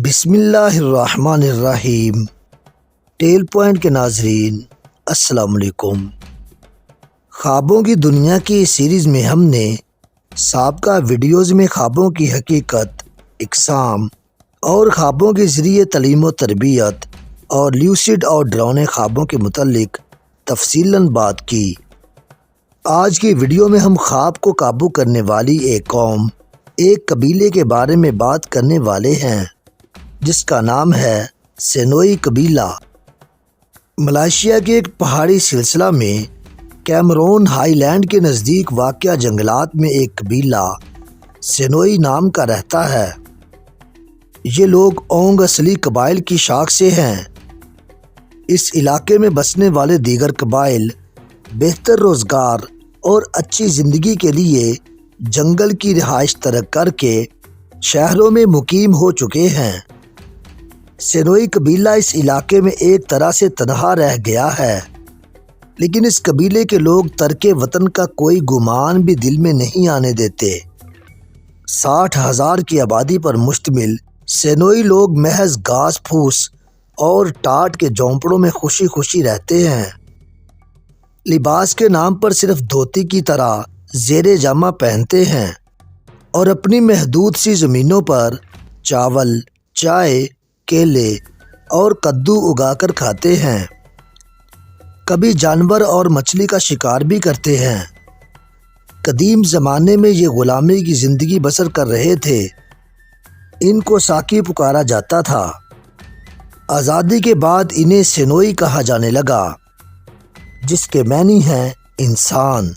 بسم اللہ الرحمن الرحیم۔ ٹیل پوائنٹ کے ناظرین السلام علیکم۔ خوابوں کی دنیا کی سیریز میں ہم نے سابقہ ویڈیوز میں خوابوں کی حقیقت، اقسام اور خوابوں کے ذریعے تعلیم و تربیت اور لیوسڈ اور ڈراؤنے خوابوں کے متعلق تفصیلاً بات کی۔ آج کی ویڈیو میں ہم خواب کو قابو کرنے والی ایک قوم، ایک قبیلے کے بارے میں بات کرنے والے ہیں جس کا نام ہے سینوئی قبیلہ۔ ملائیشیا کے ایک پہاڑی سلسلہ میں کیمرون ہائی لینڈ کے نزدیک واقع جنگلات میں ایک قبیلہ سینوئی نام کا رہتا ہے۔ یہ لوگ اونگ اصلی قبائل کی شاخ سے ہیں۔ اس علاقے میں بسنے والے دیگر قبائل بہتر روزگار اور اچھی زندگی کے لیے جنگل کی رہائش ترک کر کے شہروں میں مقیم ہو چکے ہیں۔ سینوئی قبیلہ اس علاقے میں ایک طرح سے تنہا رہ گیا ہے، لیکن اس قبیلے کے لوگ ترک وطن کا کوئی گمان بھی دل میں نہیں آنے دیتے۔ 60,000 کی آبادی پر مشتمل سینوئی لوگ محض گھاس پھوس اور ٹاٹ کے جھونپڑوں میں خوشی خوشی رہتے ہیں۔ لباس کے نام پر صرف دھوتی کی طرح زیر جامہ پہنتے ہیں اور اپنی محدود سی زمینوں پر چاول، چائے، کیلے اور کدو اگا کر کھاتے ہیں۔ کبھی جانور اور مچھلی کا شکار بھی کرتے ہیں۔ قدیم زمانے میں یہ غلامی کی زندگی بسر کر رہے تھے۔ ان کو ساکی پکارا جاتا تھا۔ آزادی کے بعد انہیں سینوئی کہا جانے لگا، جس کے معنی ہیں انسان۔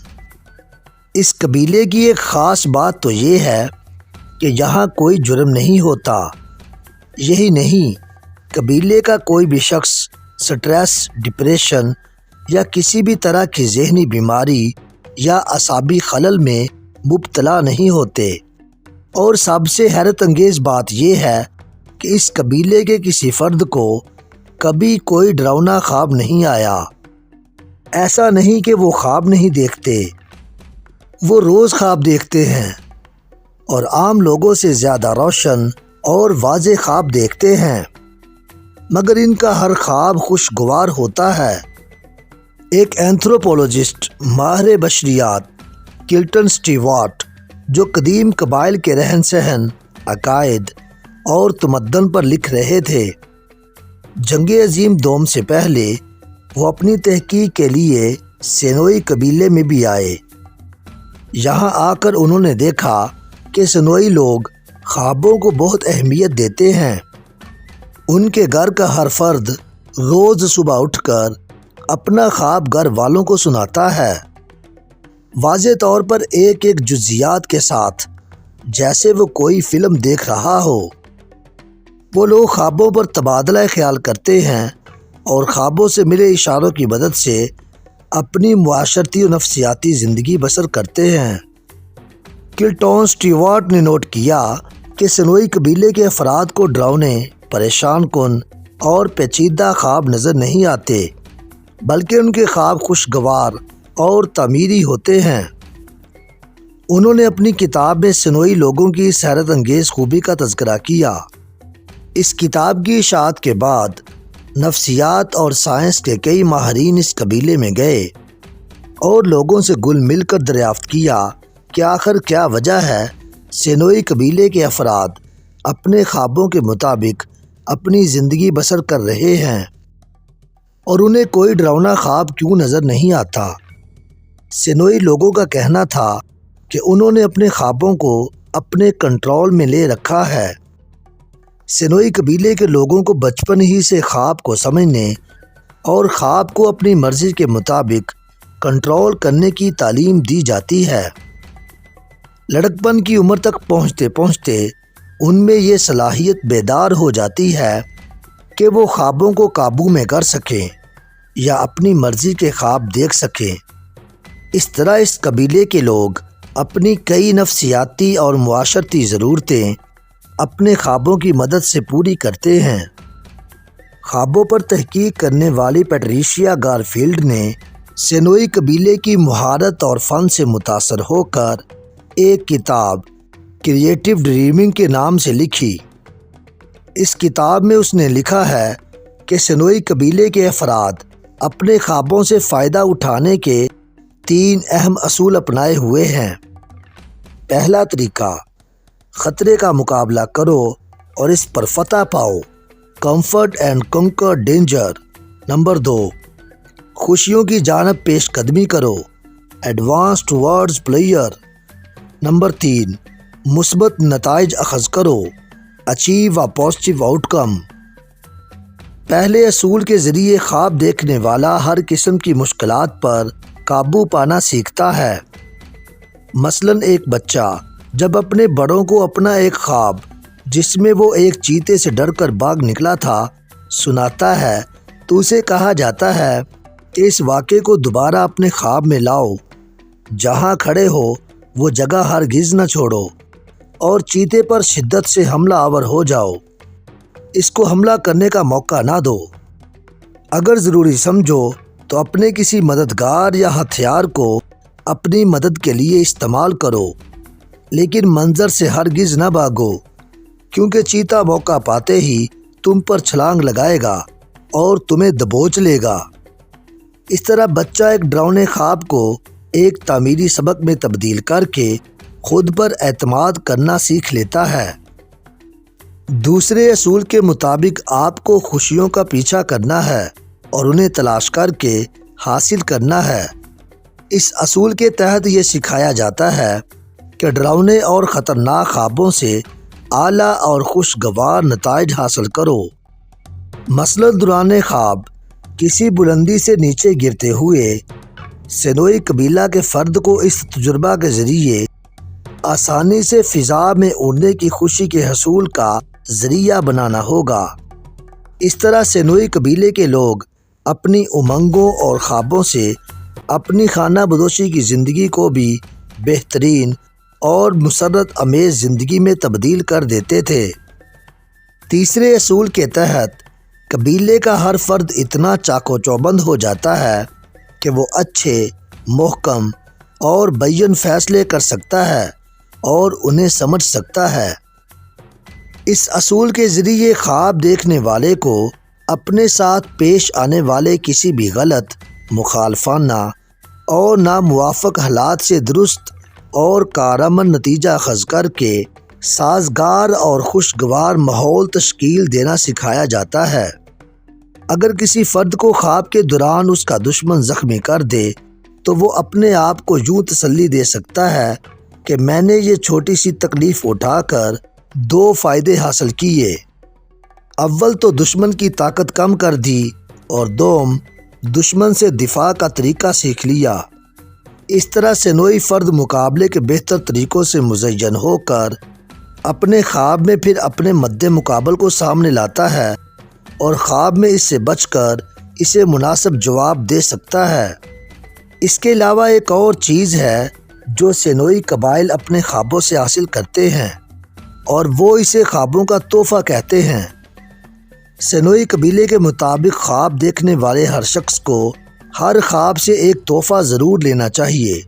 اس قبیلے کی ایک خاص بات تو یہ ہے کہ یہاں کوئی جرم نہیں ہوتا۔ یہی نہیں، قبیلے کا کوئی بھی شخص سٹریس، ڈپریشن یا کسی بھی طرح کی ذہنی بیماری یا اعصابی خلل میں مبتلا نہیں ہوتے۔ اور سب سے حیرت انگیز بات یہ ہے کہ اس قبیلے کے کسی فرد کو کبھی کوئی ڈراؤنا خواب نہیں آیا۔ ایسا نہیں کہ وہ خواب نہیں دیکھتے، وہ روز خواب دیکھتے ہیں اور عام لوگوں سے زیادہ روشن اور واضح خواب دیکھتے ہیں، مگر ان کا ہر خواب خوشگوار ہوتا ہے۔ ایک اینتھروپولوجسٹ، ماہر بشریات کلٹن سٹیوارٹ، جو قدیم قبائل کے رہن سہن، عقائد اور تمدن پر لکھ رہے تھے، جنگ عظیم دوم سے پہلے وہ اپنی تحقیق کے لیے سینوئی قبیلے میں بھی آئے۔ یہاں آ کر انہوں نے دیکھا کہ سینوئی لوگ خوابوں کو بہت اہمیت دیتے ہیں۔ ان کے گھر کا ہر فرد روز صبح اٹھ کر اپنا خواب گھر والوں کو سناتا ہے، واضح طور پر ایک ایک جزیات کے ساتھ، جیسے وہ کوئی فلم دیکھ رہا ہو۔ وہ لوگ خوابوں پر تبادلہ خیال کرتے ہیں اور خوابوں سے ملے اشاروں کی مدد سے اپنی معاشرتی و نفسیاتی زندگی بسر کرتے ہیں۔ کلٹون سٹیوارٹ نے نوٹ کیا کہ سینوئی قبیلے کے افراد کو ڈراؤنے، پریشان کن اور پیچیدہ خواب نظر نہیں آتے، بلکہ ان کے خواب خوشگوار اور تعمیری ہوتے ہیں۔ انہوں نے اپنی کتاب میں سینوئی لوگوں کی اس حیرت انگیز خوبی کا تذکرہ کیا۔ اس کتاب کی اشاعت کے بعد نفسیات اور سائنس کے کئی ماہرین اس قبیلے میں گئے اور لوگوں سے گل مل کر دریافت کیا کہ آخر کیا وجہ ہے سینوئی قبیلے کے افراد اپنے خوابوں کے مطابق اپنی زندگی بسر کر رہے ہیں اور انہیں کوئی ڈراؤنا خواب کیوں نظر نہیں آتا۔ سینوئی لوگوں کا کہنا تھا کہ انہوں نے اپنے خوابوں کو اپنے کنٹرول میں لے رکھا ہے۔ سینوئی قبیلے کے لوگوں کو بچپن ہی سے خواب کو سمجھنے اور خواب کو اپنی مرضی کے مطابق کنٹرول کرنے کی تعلیم دی جاتی ہے۔ لڑکپن کی عمر تک پہنچتے پہنچتے ان میں یہ صلاحیت بیدار ہو جاتی ہے کہ وہ خوابوں کو قابو میں کر سکیں یا اپنی مرضی کے خواب دیکھ سکیں۔ اس طرح اس قبیلے کے لوگ اپنی کئی نفسیاتی اور معاشرتی ضرورتیں اپنے خوابوں کی مدد سے پوری کرتے ہیں۔ خوابوں پر تحقیق کرنے والی پیٹریشیا گارفیلڈ نے سینوئی قبیلے کی مہارت اور فن سے متاثر ہو کر ایک کتاب کریٹو ڈریمنگ کے نام سے لکھی۔ اس کتاب میں اس نے لکھا ہے کہ سنوئی قبیلے کے افراد اپنے خوابوں سے فائدہ اٹھانے کے 3 اہم اصول اپنائے ہوئے ہیں۔ پہلا طریقہ، خطرے کا مقابلہ کرو اور اس پر فتح پاؤ، comfort and conquer danger. Number 2، خوشیوں کی جانب پیش قدمی کرو، ایڈوانس ٹورڈز پلیئر۔ نمبر 3، مثبت نتائج اخذ کرو، اچیو اے پازیٹیو آؤٹ کم۔ پہلے اصول کے ذریعے خواب دیکھنے والا ہر قسم کی مشکلات پر قابو پانا سیکھتا ہے۔ مثلاً ایک بچہ جب اپنے بڑوں کو اپنا ایک خواب جس میں وہ ایک چیتے سے ڈر کر بھاگ نکلا تھا سناتا ہے تو اسے کہا جاتا ہے کہ اس واقعے کو دوبارہ اپنے خواب میں لاؤ، جہاں کھڑے ہو وہ جگہ ہرگز نہ چھوڑو اور چیتے پر شدت سے حملہ آور ہو جاؤ، اس کو حملہ کرنے کا موقع نہ دو۔ اگر ضروری سمجھو تو اپنے کسی مددگار یا ہتھیار کو اپنی مدد کے لیے استعمال کرو، لیکن منظر سے ہرگز نہ بھاگو، کیونکہ چیتا موقع پاتے ہی تم پر چھلانگ لگائے گا اور تمہیں دبوچ لے گا۔ اس طرح بچہ ایک ڈراؤنے خواب کو ایک تعمیری سبق میں تبدیل کر کے خود پر اعتماد کرنا سیکھ لیتا ہے۔ دوسرے اصول کے مطابق آپ کو خوشیوں کا پیچھا کرنا ہے اور انہیں تلاش کر کے حاصل کرنا ہے۔ اس اصول کے تحت یہ سکھایا جاتا ہے کہ ڈراؤنے اور خطرناک خوابوں سے اعلیٰ اور خوشگوار نتائج حاصل کرو۔ مثلاً دوران خواب کسی بلندی سے نیچے گرتے ہوئے سنوئی قبیلہ کے فرد کو اس تجربہ کے ذریعے آسانی سے فضا میں اڑنے کی خوشی کے حصول کا ذریعہ بنانا ہوگا۔ اس طرح سنوئی قبیلے کے لوگ اپنی امنگوں اور خوابوں سے اپنی خانہ بدوشی کی زندگی کو بھی بہترین اور مسرت امیز زندگی میں تبدیل کر دیتے تھے۔ تیسرے اصول کے تحت قبیلے کا ہر فرد اتنا چاق و چوبند ہو جاتا ہے کہ وہ اچھے، محکم اور بین فیصلے کر سکتا ہے اور انہیں سمجھ سکتا ہے۔ اس اصول کے ذریعے خواب دیکھنے والے کو اپنے ساتھ پیش آنے والے کسی بھی غلط، مخالفانہ اور ناموافق حالات سے درست اور کارآمد نتیجہ اخذ کر کے سازگار اور خوشگوار ماحول تشکیل دینا سکھایا جاتا ہے۔ اگر کسی فرد کو خواب کے دوران اس کا دشمن زخمی کر دے تو وہ اپنے آپ کو یوں تسلی دے سکتا ہے کہ میں نے یہ چھوٹی سی تکلیف اٹھا کر 2 فائدے حاصل کیے۔ اول تو دشمن کی طاقت کم کر دی اور دوم دشمن سے دفاع کا طریقہ سیکھ لیا۔ اس طرح سنوئی فرد مقابلے کے بہتر طریقوں سے مزین ہو کر اپنے خواب میں پھر اپنے مد مقابل کو سامنے لاتا ہے اور خواب میں اس سے بچ کر اسے مناسب جواب دے سکتا ہے۔ اس کے علاوہ ایک اور چیز ہے جو سنوئی قبائل اپنے خوابوں سے حاصل کرتے ہیں اور وہ اسے خوابوں کا تحفہ کہتے ہیں۔ سنوئی قبیلے کے مطابق خواب دیکھنے والے ہر شخص کو ہر خواب سے ایک تحفہ ضرور لینا چاہیے۔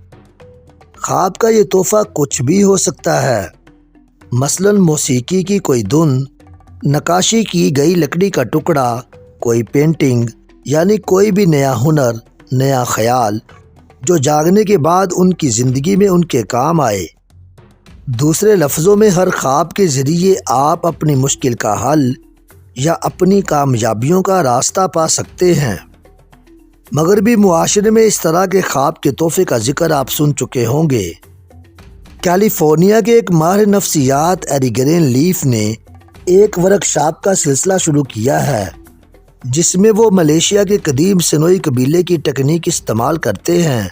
خواب کا یہ تحفہ کچھ بھی ہو سکتا ہے، مثلاً موسیقی کی کوئی دھن، نقاشی کی گئی لکڑی کا ٹکڑا، کوئی پینٹنگ، یعنی کوئی بھی نیا ہنر، نیا خیال جو جاگنے کے بعد ان کی زندگی میں ان کے کام آئے۔ دوسرے لفظوں میں ہر خواب کے ذریعے آپ اپنی مشکل کا حل یا اپنی کامیابیوں کا راستہ پا سکتے ہیں۔ مغربی معاشرے میں اس طرح کے خواب کے تحفے کا ذکر آپ سن چکے ہوں گے۔ کیلیفورنیا کے ایک ماہر نفسیات ایریگرین لیف نے ایک ورکشاپ کا سلسلہ شروع کیا ہے جس میں وہ ملیشیا کے قدیم سنوئی قبیلے کی ٹیکنیک استعمال کرتے ہیں۔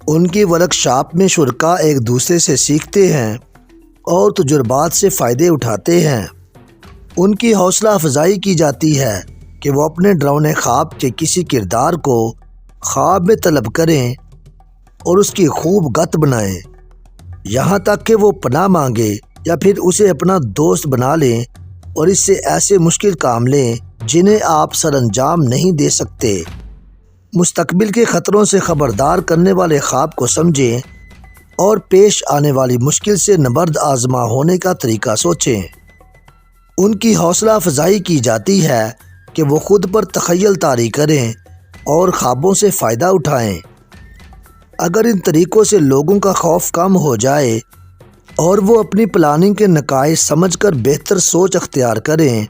ان کی ورکشاپ میں شرکاء ایک دوسرے سے سیکھتے ہیں اور تجربات سے فائدے اٹھاتے ہیں۔ ان کی حوصلہ افزائی کی جاتی ہے کہ وہ اپنے ڈراؤنے خواب کے کسی کردار کو خواب میں طلب کریں اور اس کی خوب گت بنائیں، یہاں تک کہ وہ پناہ مانگے یا پھر اسے اپنا دوست بنا لیں اور اس سے ایسے مشکل کام لیں جنہیں آپ سر انجام نہیں دے سکتے۔ مستقبل کے خطروں سے خبردار کرنے والے خواب کو سمجھیں اور پیش آنے والی مشکل سے نبرد آزما ہونے کا طریقہ سوچیں۔ ان کی حوصلہ افزائی کی جاتی ہے کہ وہ خود پر تخیل طاری کریں اور خوابوں سے فائدہ اٹھائیں۔ اگر ان طریقوں سے لوگوں کا خوف کم ہو جائے اور وہ اپنی پلاننگ کے نقائص سمجھ کر بہتر سوچ اختیار کریں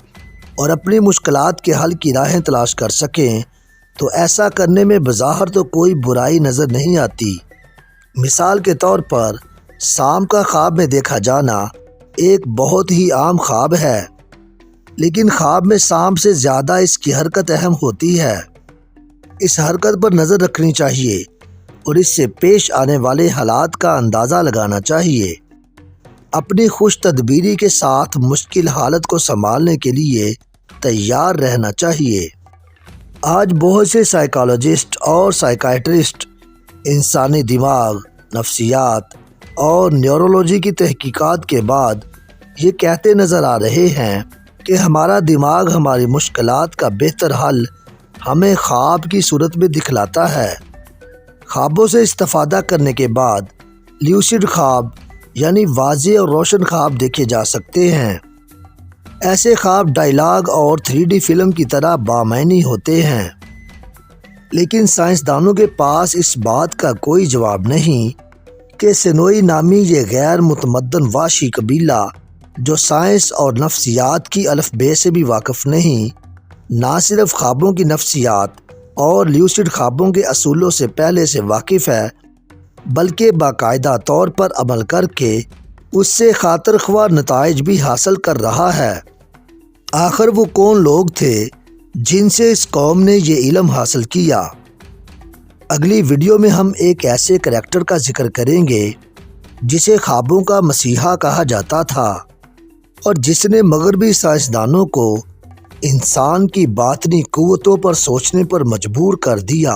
اور اپنی مشکلات کے حل کی راہیں تلاش کر سکیں تو ایسا کرنے میں بظاہر تو کوئی برائی نظر نہیں آتی۔ مثال کے طور پر سانپ کا خواب میں دیکھا جانا ایک بہت ہی عام خواب ہے، لیکن خواب میں سانپ سے زیادہ اس کی حرکت اہم ہوتی ہے۔ اس حرکت پر نظر رکھنی چاہیے اور اس سے پیش آنے والے حالات کا اندازہ لگانا چاہیے۔ اپنی خوش تدبیری کے ساتھ مشکل حالت کو سنبھالنے کے لیے تیار رہنا چاہیے۔ آج بہت سے سائیکالوجسٹ اور سائیکائٹرسٹ انسانی دماغ، نفسیات اور نیورولوجی کی تحقیقات کے بعد یہ کہتے نظر آ رہے ہیں کہ ہمارا دماغ ہماری مشکلات کا بہتر حل ہمیں خواب کی صورت میں دکھلاتا ہے۔ خوابوں سے استفادہ کرنے کے بعد لیوسڈ خواب یعنی واضح اور روشن خواب دیکھے جا سکتے ہیں۔ ایسے خواب ڈائیلاگ اور 3D فلم کی طرح بامعنی ہوتے ہیں، لیکن سائنسدانوں کے پاس اس بات کا کوئی جواب نہیں کہ سینوئی نامی یہ غیر متمدن وحشی قبیلہ جو سائنس اور نفسیات کی الف بے سے بھی واقف نہیں، نہ صرف خوابوں کی نفسیات اور لیوسڈ خوابوں کے اصولوں سے پہلے سے واقف ہے، بلکہ باقاعدہ طور پر عمل کر کے اس سے خاطر خواہ نتائج بھی حاصل کر رہا ہے۔ آخر وہ کون لوگ تھے جن سے اس قوم نے یہ علم حاصل کیا؟ اگلی ویڈیو میں ہم ایک ایسے کریکٹر کا ذکر کریں گے جسے خوابوں کا مسیحا کہا جاتا تھا اور جس نے مغربی سائنسدانوں کو انسان کی باطنی قوتوں پر سوچنے پر مجبور کر دیا۔